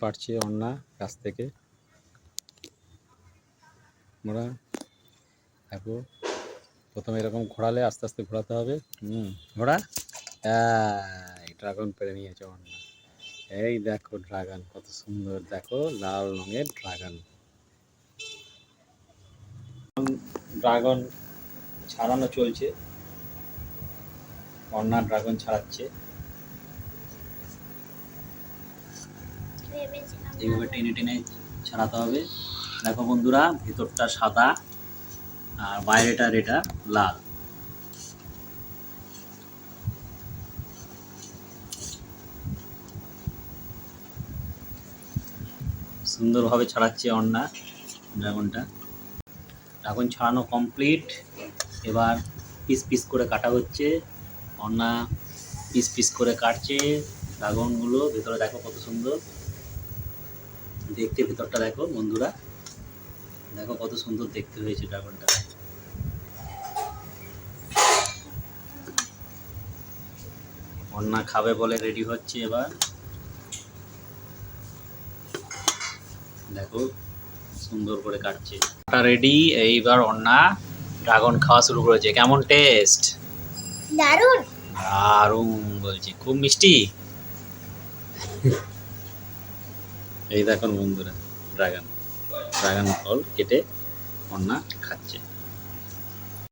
পারছি অন্না গাছ থেকে আমরা দেখো প্রথমে এরকম ঘোরালে আস্তে আস্তে ঘোরাতে হবে। ঘোড়া ড্রাগন পেরে নিয়েছে অন্না। এই দেখো ড্রাগন কত সুন্দর, দেখো লাল রঙের ড্রাগন। ড্রাগন ছাড়ানো চলছে, অন্না ড্রাগন ছাড়াচ্ছে। এইভাবে টেনে টেনে ছাড়াতে হবে। দেখো বন্ধুরা, ভেতরটা সাদা আর বাইরেটার এটা লাল। সুন্দরভাবে ছাড়াচ্ছে অন্না ড্রাগনটা। ড্রাগন ছাড়ানো কমপ্লিট। এবার পিস পিস করে কাটা হচ্ছে। অন্না পিস পিস করে কাটছে ড্রাগনগুলো। ভেতরে দেখো কত সুন্দর দেখতে, ভেতরটা দেখো বন্ধুরা, দেখো কত সুন্দর দেখতে হয়েছে ড্রাগনটা। অন্না খাবে বলে রেডি হচ্ছে। এবার দেখো সুন্দর করে কাটছে, কাটা রেডি। এইবার অন্না ড্রাগন খাওয়া শুরু করেছে। কেমন টেস্ট? দারুণ দারুণ বলছি, খুব মিষ্টি। এই দেখুন বন্ধুরা, ড্রাগন ফল কেটে অন্না খাচ্ছে।